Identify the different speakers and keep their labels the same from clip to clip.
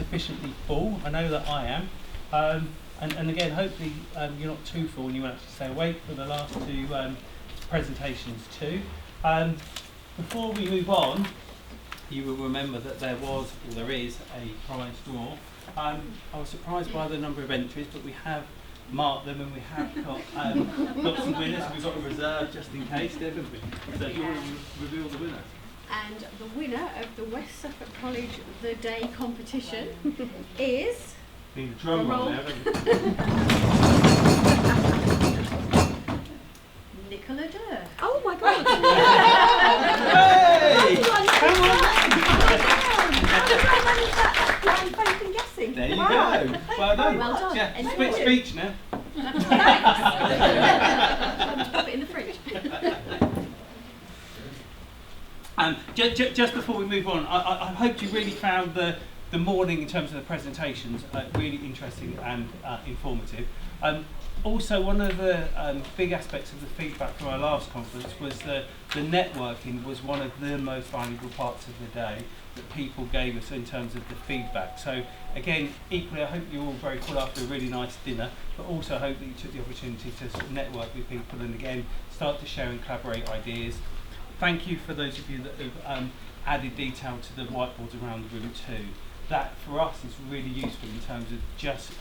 Speaker 1: sufficiently full. I know that I am. And again, hopefully you're not too full and you won't actually stay awake for the last two presentations too. Before we move on, you will remember that there was, or there is, a prize draw. I was surprised by the number of entries, but we have marked them and we have got some winners. We've got a reserve just in case, haven't we? So you want to reveal the winner?
Speaker 2: And the winner of the West Suffolk College The Day competition is...
Speaker 1: Need a drum roll there, haven't you?
Speaker 2: Nicola Durr.
Speaker 3: Oh my God!
Speaker 1: Hey!
Speaker 3: Blind faith and guessing.
Speaker 1: There you go. Well done.
Speaker 2: Well done.
Speaker 1: Yeah. Speech now.
Speaker 2: Put it in the fridge.
Speaker 1: Just before we move on, I hope you really found the morning in terms of the presentations really interesting and informative. Also, one of the big aspects of the feedback from our last conference was the networking was one of the most valuable parts of the day that people gave us in terms of the feedback. So again, equally, I hope you're all very full after a really nice dinner, but also I hope that you took the opportunity to sort of network with people and again, start to share and collaborate ideas. Thank you for those of you that have added detail to the whiteboards around the room too. That for us is really useful in terms of just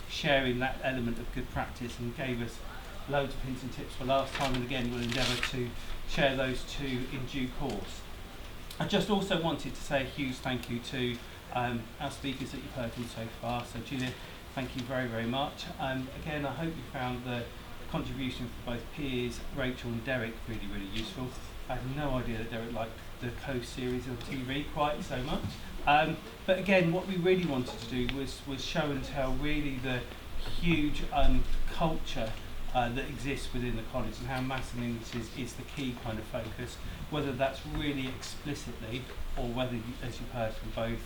Speaker 1: sharing that element of good practice and gave us loads of hints and tips for last time, and again we'll endeavour to share those too in due course. I just also wanted to say a huge thank you to our speakers that you've heard from so far. So Julia, thank you very, very much. Again, I hope you found the contribution from both Piers, Rachel and Derek really, really useful. I had no idea that Derek liked the Coast series on TV quite so much. But again, what we really wanted to do was show and tell really the huge culture that exists within the college and how maths and English is the key kind of focus, whether that's really explicitly or whether, as you've heard from both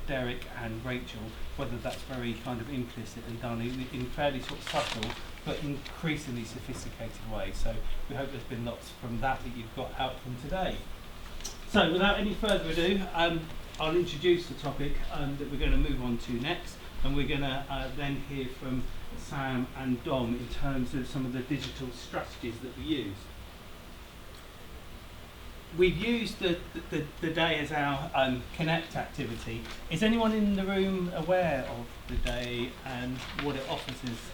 Speaker 1: Derek and Rachel, whether that's very kind of implicit and done in fairly sort of subtle but increasingly sophisticated way. So we hope there's been lots from that you've got out from today. So without any further ado, I'll introduce the topic that we're going to move on to next, and we're going to then hear from Sam and Dom in terms of some of the digital strategies that we use. We've used the day as our Connect activity. Is anyone in the room aware of the day and what it offers us?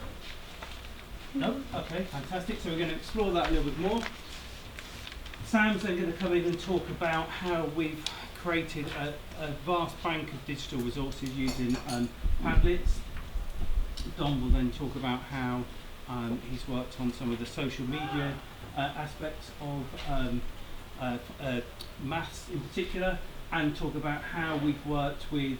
Speaker 1: No? Okay, fantastic. So we're going to explore that a little bit more. Sam's then going to come in and talk about how we've created a vast bank of digital resources using Padlets. Dom will then talk about how he's worked on some of the social media aspects of maths in particular, and talk about how we've worked with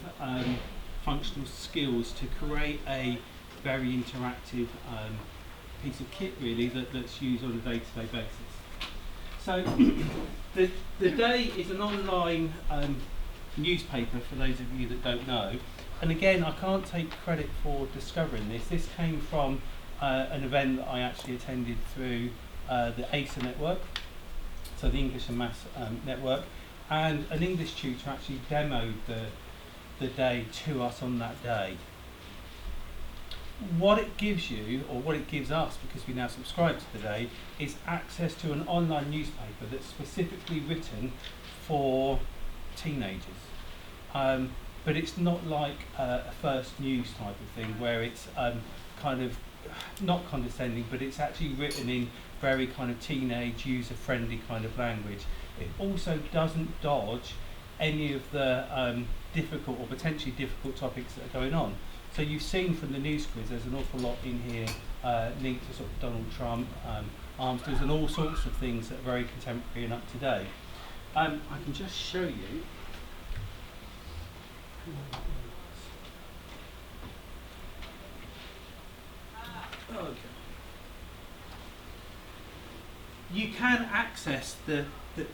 Speaker 1: functional skills to create a very interactive piece of kit really that's used on a day-to-day basis. So the Day is an online newspaper for those of you that don't know, and again I can't take credit for discovering this. This came from an event that I actually attended through the ACER network, so the English and Maths network, and an English tutor actually demoed the Day to us on that day. What it gives you, or what it gives us, because we now subscribe to the Day, is access to an online newspaper that's specifically written for teenagers. But it's not like a First News type of thing where it's kind of not condescending, but it's actually written in very kind of teenage, user-friendly kind of language. It also doesn't dodge any of the difficult or potentially difficult topics that are going on. So you've seen from the news quiz, there's an awful lot in here linked to sort of Donald Trump, arms deals, and all sorts of things that are very contemporary and up to date. I can just show you. Okay. You can access the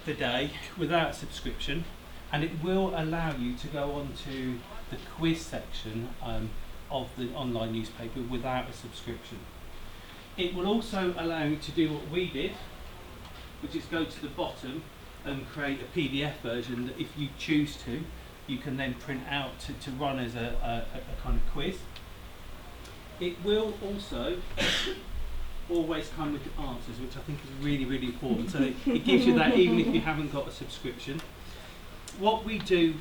Speaker 1: Day without subscription, and it will allow you to go on to the quiz section of the online newspaper without a subscription. It will also allow you to do what we did, which is go to the bottom and create a PDF version that if you choose to, you can then print out to run as a kind of quiz. It will also always come with the answers, which I think is really, really important. So it gives you that even if you haven't got a subscription. What we do,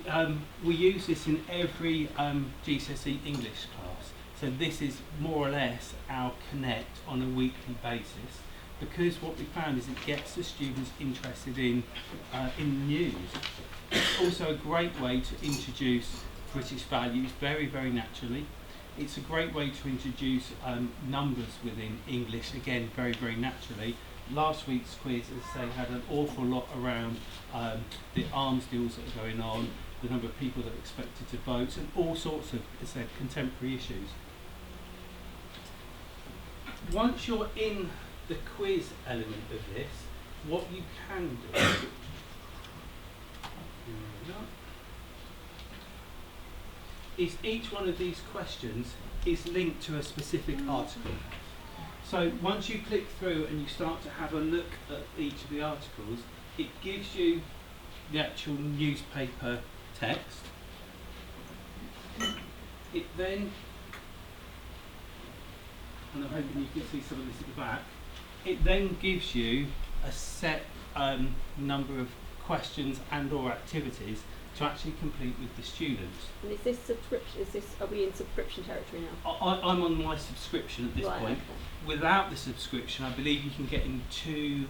Speaker 1: we use this in every GCSE English class. So this is more or less our Connect on a weekly basis, because what we found is it gets the students interested in news. It's also a great way to introduce British values very, very naturally. It's a great way to introduce numbers within English, again, very, very naturally. Last week's quiz, as I say, had an awful lot around the arms deals that are going on, the number of people that are expected to vote, and all sorts of, as I said, contemporary issues. Once you're in the quiz element of this, what you can do is each one of these questions is linked to a specific article. So once you click through and you start to have a look at each of the articles, it gives you the actual newspaper text. It then, and I'm hoping you can see some of this at the back, it then gives you a set number of questions and or activities to actually complete with the students.
Speaker 3: And is this subscription? Are we in subscription territory now?
Speaker 1: I'm on my subscription at this point.
Speaker 3: Okay.
Speaker 1: Without the subscription, I believe you can get into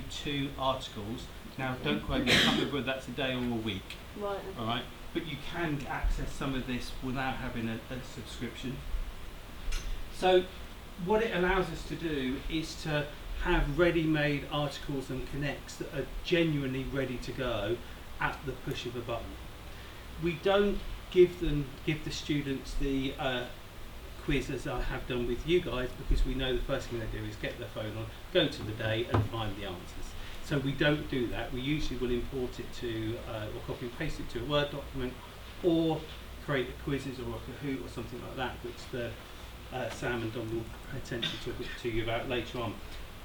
Speaker 1: two articles. Now, don't quote me, I can't remember whether that's a day or a week.
Speaker 3: Right. Okay.
Speaker 1: All right, but you can access some of this without having a subscription. So, what it allows us to do is to have ready-made articles and connects that are genuinely ready to go at the push of a button. We don't give the students the quiz as I have done with you guys, because we know the first thing they do is get their phone on, go to the day and find the answers. So we don't do that. We usually will import it to or copy and paste it to a Word document, or create a quizzes or a Kahoot or something like that, which the Sam and Don will pay attention to you about later on.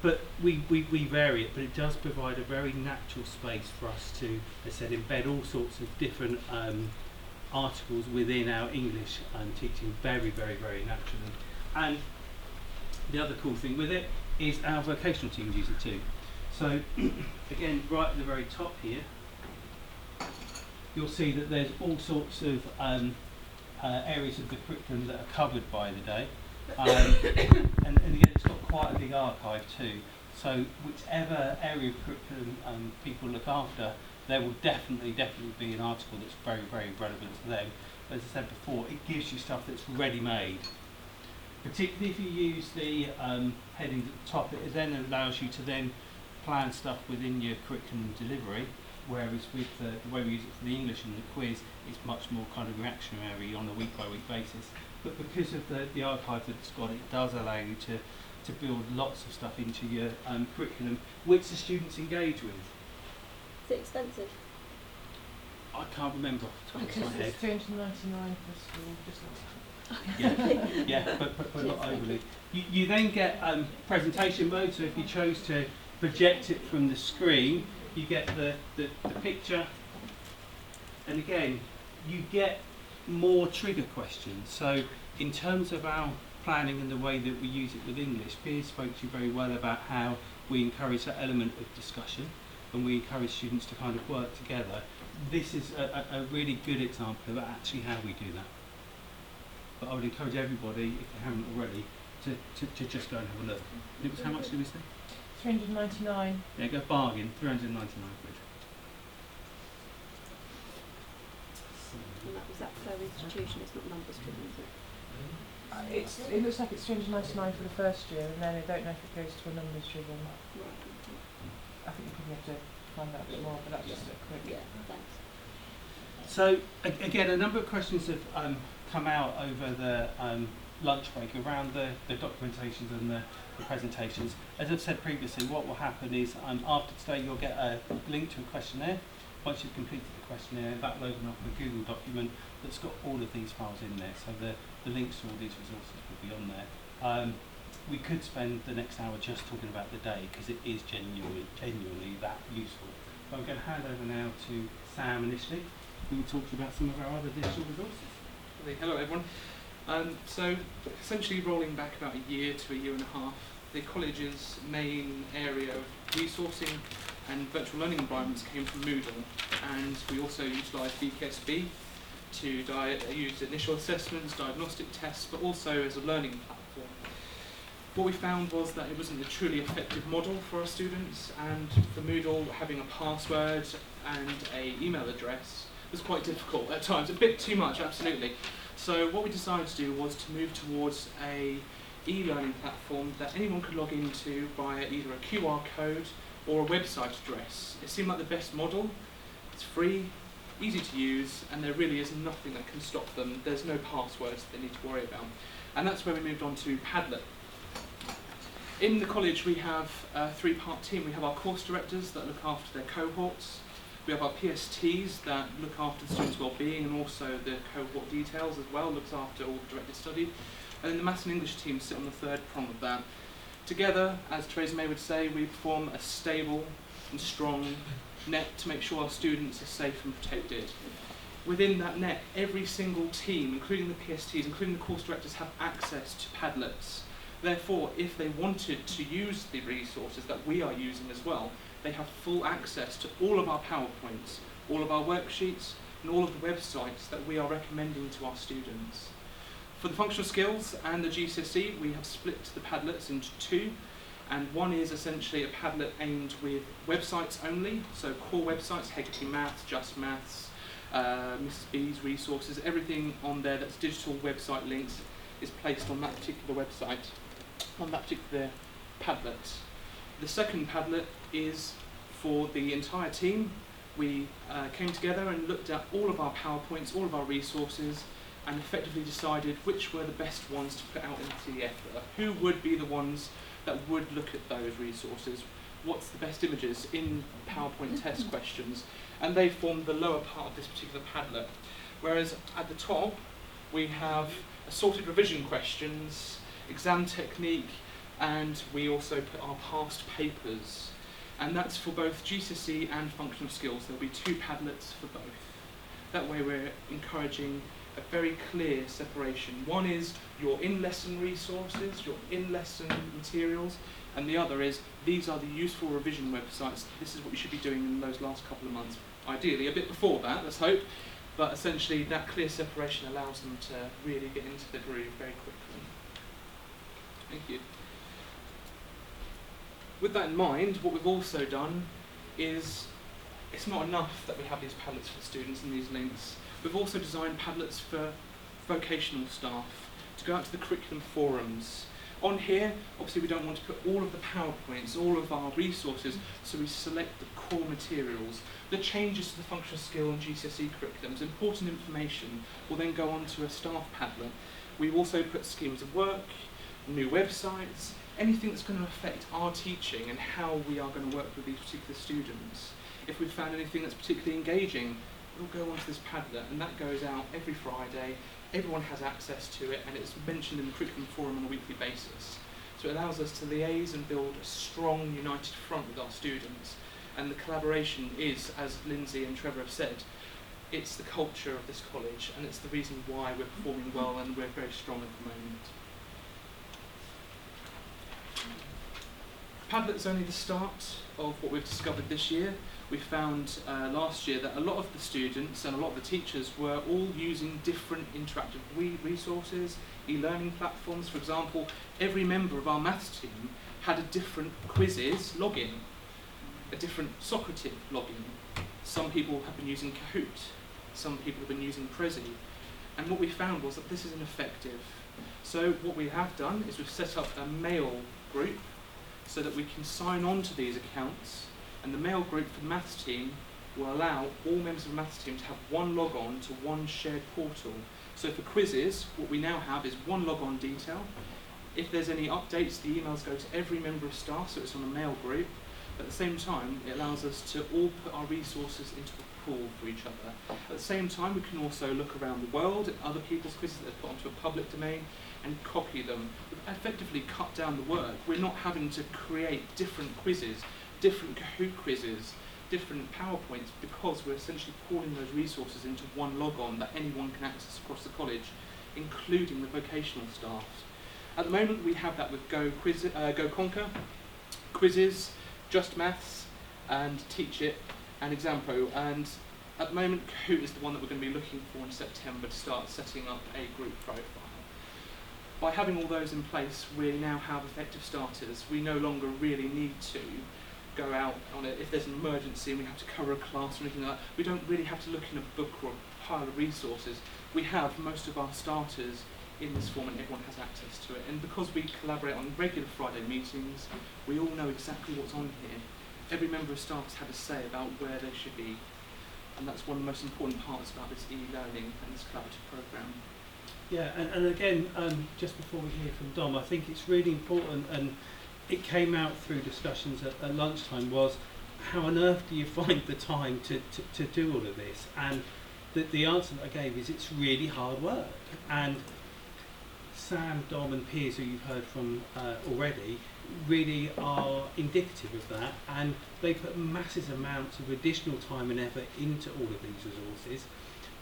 Speaker 1: But we vary it, but it does provide a very natural space for us to, as I said, embed all sorts of different articles within our English teaching very, very, very naturally. And the other cool thing with it is our vocational teams use it too. So again, right at the very top here, you'll see that there's all sorts of areas of the curriculum that are covered by the day. And again, it's got quite a big archive too. So whichever area of curriculum people look after, there will definitely be an article that's very, very relevant to them. As I said before, it gives you stuff that's ready-made. Particularly if you use the headings at the top, it then allows you to then plan stuff within your curriculum delivery, whereas with the way we use it for the English and the quiz, it's much more kind of reactionary on a week-by-week basis. But because of the archive that it's got, it does allow you to build lots of stuff into your curriculum, which the students engage with.
Speaker 3: Is it expensive?
Speaker 1: I can't remember off the top of my head.
Speaker 4: It's $399 for school, just like
Speaker 1: Yeah, but not overly. You then get presentation mode, so if you chose to project it from the screen, you get the picture, and again, you get more trigger questions. So in terms of our planning and the way that we use it with English, Piers spoke to you very well about how we encourage that element of discussion and we encourage students to kind of work together. This is a really good example of actually how we do that. But I would encourage everybody, if they haven't already, to just go and have a look. It was, how much did we say?
Speaker 4: $399.
Speaker 1: Yeah, go bargain, 399 quid.
Speaker 3: And that per institution, it's not numbers driven, is it?
Speaker 4: It looks like it's $399 for the first year, and then I don't know if it goes to a numbers driven.
Speaker 3: Right.
Speaker 4: I think you probably have to find out a bit more, but that's just a quick.
Speaker 3: Yeah, thanks.
Speaker 1: So again, a number of questions have come out over the lunch break around the documentations and the presentations. As I've said previously, what will happen is after today you'll get a link to a questionnaire. Once you've completed the questionnaire, that will open up a Google document that's got all of these files in there. So the links to all these resources will be on there. We could spend the next hour just talking about the day because it is genuinely that useful. But I'm going to hand over now to Sam initially, who will talk to you about some of our other digital resources.
Speaker 5: Hello everyone. So essentially rolling back about a year to a year and a half, the college's main area of resourcing and virtual learning environments came from Moodle, and we also utilised VKSB to use initial assessments, diagnostic tests, but also as a learning platform. What we found was that it wasn't a truly effective model for our students, and for Moodle, having a password and an email address was quite difficult at times, a bit too much, absolutely. So what we decided to do was to move towards a e-learning platform that anyone could log into via either a QR code or a website address. It seemed like the best model. It's free, easy to use, and there really is nothing that can stop them. There's no passwords they need to worry about. And that's where we moved on to Padlet. In the college we have a three-part team. We have our course directors that look after their cohorts. We have our PSTs that look after the students' well-being and also the cohort details as well, looks after all the directed study. And then the Maths and English teams sit on the third prong of that. Together, as Theresa May would say, we form a stable and strong net to make sure our students are safe and protected. Within that net, every single team, including the PSTs, including the course directors, have access to Padlets. Therefore, if they wanted to use the resources that we are using as well, they have full access to all of our PowerPoints, all of our worksheets, and all of the websites that we are recommending to our students. For the functional skills and the GCSE, we have split the Padlets into two, and one is essentially a Padlet aimed with websites only, so core websites, Hegarty Maths, Just Maths, Mrs. B's resources, everything on there that's digital website links is placed on that particular website, on that particular Padlet. The second Padlet is for the entire team. We came together and looked at all of our PowerPoints, all of our resources, and effectively decided which were the best ones to put out into the ether. Who would be the ones that would look at those resources? What's the best images in PowerPoint test questions? And they formed the lower part of this particular Padlet. Whereas at the top, we have assorted revision questions, exam technique, and we also put our past papers. And that's for both GCSE and functional skills. There'll be two Padlets for both. That way we're encouraging a very clear separation. One is your in-lesson resources, your in-lesson materials, and the other is these are the useful revision websites. This is what you should be doing in those last couple of months. Ideally a bit before that, let's hope, but essentially that clear separation allows them to really get into the groove very quickly. Thank you. With that in mind, what we've also done is, it's not enough that we have these Padlets for students and these links. We've also designed Padlets for vocational staff to go out to the curriculum forums. On here, obviously we don't want to put all of the PowerPoints, all of our resources, so we select the core materials. The changes to the functional skill and GCSE curriculums, important information, will then go on to a staff Padlet. We've also put schemes of work, new websites, anything that's going to affect our teaching and how we are going to work with these particular students. If we've found anything that's particularly engaging, we'll go onto this Padlet, and that goes out every Friday. Everyone has access to it, and it's mentioned in the curriculum forum on a weekly basis. So it allows us to liaise and build a strong, united front with our students. And the collaboration is, as Lindsay and Trevor have said, it's the culture of this college, and it's the reason why we're performing well and we're very strong at the moment. Padlet's only the start of what we've discovered this year. We found last year that a lot of the students and a lot of the teachers were all using different interactive resources, e-learning platforms. For example, every member of our maths team had a different quizzes login, a different Socrative login. Some people have been using Kahoot, some people have been using Prezi. And what we found was that this isn't effective. So what we have done is we've set up a mail group so that we can sign on to these accounts, and the mail group for the maths team will allow all members of the maths team to have one log-on to one shared portal. So for quizzes, what we now have is one log-on detail. If there's any updates, the emails go to every member of staff, so it's on a mail group. At the same time, it allows us to all put our resources into a pool for each other. At the same time, we can also look around the world at other people's quizzes that are put onto a public domain and copy them. We've effectively cut down the work. We're not having to create different quizzes, different Kahoot quizzes, different PowerPoints because we're essentially pooling those resources into one logon that anyone can access across the college, including the vocational staff. At the moment, we have that with Go Conquer, Quizzes, Just Maths, and Teach It, and Exampo. And at the moment, Kahoot is the one that we're going to be looking for in September to start setting up a group profile. By having all those in place, we now have effective starters. We no longer really need to go out on it if there's an emergency and we have to cover a class or anything like that. We don't really have to look in a book or a pile of resources. We have most of our starters in this form and everyone has access to it. And because we collaborate on regular Friday meetings, we all know exactly what's on here. Every member of staff has had a say about where they should be. And that's one of the most important parts about this e-learning and this collaborative programme.
Speaker 1: Yeah, and again, just before we hear from Dom, I think it's really important, and it came out through discussions at lunchtime, was how on earth do you find the time to do all of this? And the answer that I gave is it's really hard work. And Sam, Dom and Piers, who you've heard from already, really are indicative of that, and they put massive amounts of additional time and effort into all of these resources.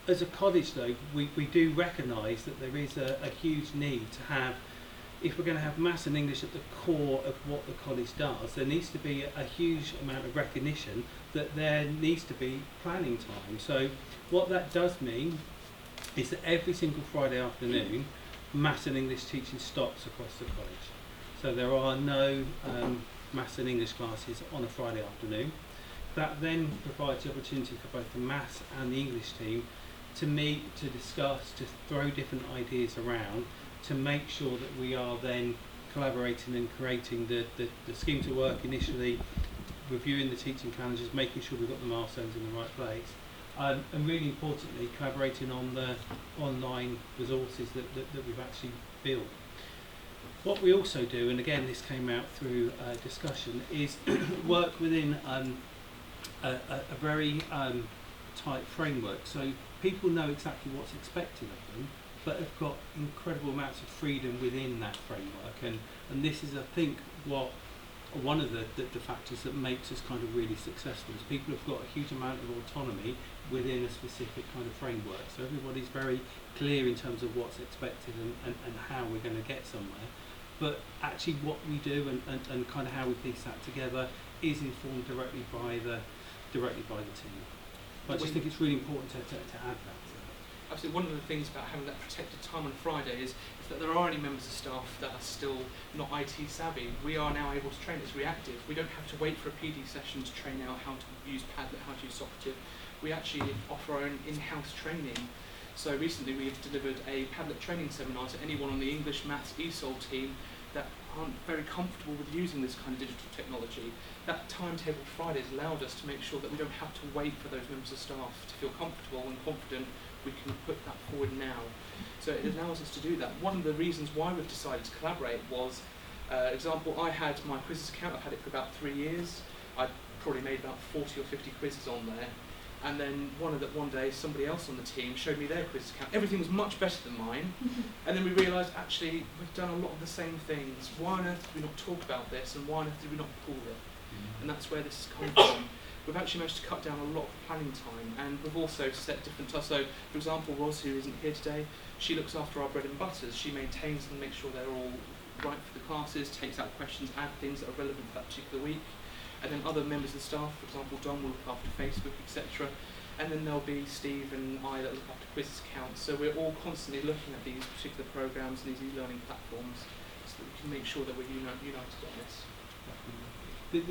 Speaker 1: As a college though, we do recognise that there is a huge need to have, if we're going to have maths and English at the core of what the college does, there needs to be a huge amount of recognition that there needs to be planning time. So what that does mean is that every single Friday afternoon, maths and English teaching stops across the college. So there are no maths and English classes on a Friday afternoon. That then provides the opportunity for both the maths and the English team to meet, to discuss, to throw different ideas around, to make sure that we are then collaborating and creating the scheme to work initially, reviewing the teaching calendars, making sure we've got the milestones in the right place, and really importantly, collaborating on the online resources that we've actually built. What we also do, and again this came out through discussion, is work within a very tight framework. So people know exactly what's expected of them, but have got incredible amounts of freedom within that framework. And this is, I think, what one of the factors that makes us kind of really successful is people have got a huge amount of autonomy within a specific kind of framework. So everybody's very clear in terms of what's expected and how we're going to get somewhere. But actually what we do and kind of how we piece that together is informed directly by the team. But I just think it's really important to add that.
Speaker 5: Absolutely, one of the things about having that protected time on Friday is that there are any members of staff that are still not IT savvy. We are now able to train. It's reactive. We don't have to wait for a PD session to train out how to use Padlet, how to use Socrative. We actually offer our own in-house training. So recently we've delivered a Padlet training seminar to anyone on the English Maths ESOL team that aren't very comfortable with using this kind of digital technology. That timetable Friday has allowed us to make sure that we don't have to wait for those members of staff to feel comfortable and confident. We can put that forward now. So it allows us to do that. One of the reasons why we've decided to collaborate was, example, I had my quizzes account, I've had it for about 3 years. I probably made about 40 or 50 quizzes on there. And then one day somebody else on the team showed me their quiz account. Everything was much better than mine. And then we realised actually we've done a lot of the same things. Why on earth did we not talk about this, and why on earth did we not pool it? And that's where this has come from. We've actually managed to cut down a lot of planning time, and we've also set different tasks. So, for example, Roz, who isn't here today, she looks after our bread and butters. She maintains them, makes sure they're all right for the classes, takes out questions, add things that are relevant for that particular week. And then other members of the staff, for example, Don will look after Facebook, etc. And then there'll be Steve and I that look after quizzes accounts. So we're all constantly looking at these particular programs and these e-learning platforms so that we can make sure that we're united on this.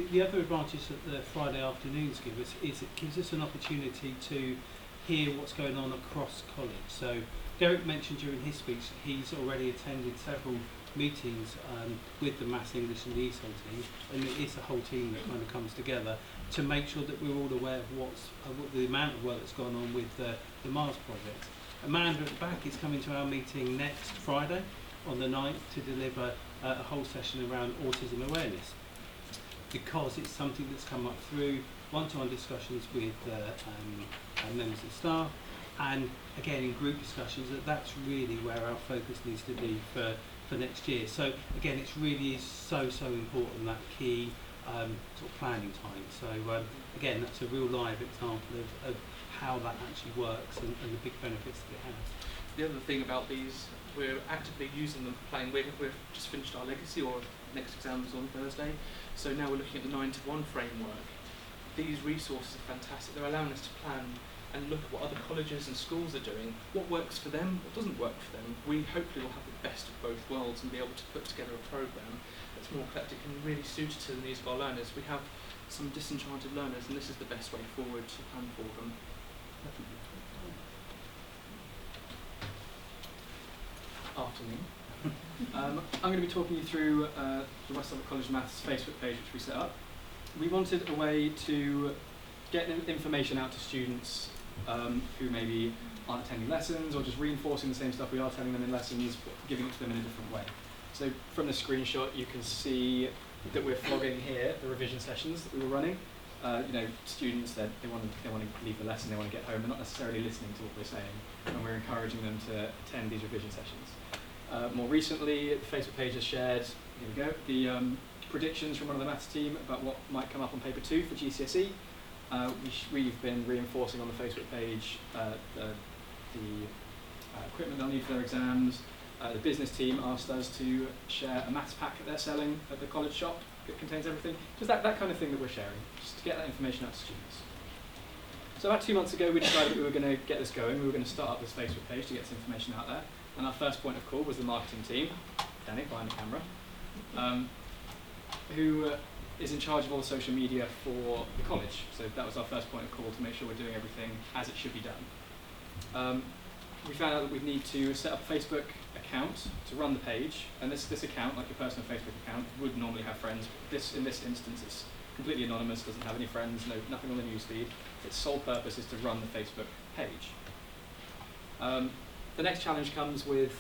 Speaker 1: The other advantage that the Friday afternoons give us is it gives us an opportunity to hear what's going on across college. So Derek mentioned during his speech that he's already attended several meetings with the Maths, English and the ESOL team, and it's a whole team that kind of comes together to make sure that we're all aware of what the amount of work that's gone on with the Mars project. Amanda at the back is coming to our meeting next Friday on the 9th to deliver a whole session around autism awareness, because it's something that's come up through one-to-one discussions with members of staff, and again in group discussions, that's really where our focus needs to be for next year. So again, it's really so important, that key sort of planning time. So again, that's a real live example of how that actually works and the big benefits that it has.
Speaker 5: The other thing about these, we're actively using them for planning. We've just finished our legacy, or next exam is on Thursday, so now we're looking at the 9 to 1 framework. These resources are fantastic. They're allowing us to plan and look at what other colleges and schools are doing, what works for them, what doesn't work for them. We hopefully will have the best of both worlds and be able to put together a programme that's more eclectic and really suited to the needs of our learners. We have some disenchanted learners, and this is the best way forward to plan for them.
Speaker 6: Afternoon. I'm going to be talking you through the West Suffolk College Maths Facebook page which we set up. We wanted a way to get information out to students who maybe aren't attending lessons or just reinforcing the same stuff we are telling them in lessons but giving it to them in a different way. So from the screenshot you can see that we're flogging here the revision sessions that we were running. Students that they want to leave the lesson, they want to get home, they're not necessarily listening to what we're saying, and we're encouraging them to attend these revision sessions. More recently, the Facebook page has shared, here we go, the predictions from one of the maths team about what might come up on paper 2 for GCSE. We've been reinforcing on the Facebook page the equipment they'll need for their exams. The business team asked us to share a maths pack that they're selling at the college shop. It contains everything, just that kind of thing that we're sharing, just to get that information out to students. So about 2 months ago we decided that we were going to get this going, we were going to start up this Facebook page to get this information out there, and our first point of call was the marketing team, Danny behind the camera, who is in charge of all the social media for the college. So that was our first point of call to make sure we're doing everything as it should be done. We found out that we'd need to set up a Facebook account to run the page, and this account, like your personal Facebook account, would normally have friends. In this instance, it's completely anonymous, doesn't have any friends, nothing on the newsfeed. Its sole purpose is to run the Facebook page. The next challenge comes with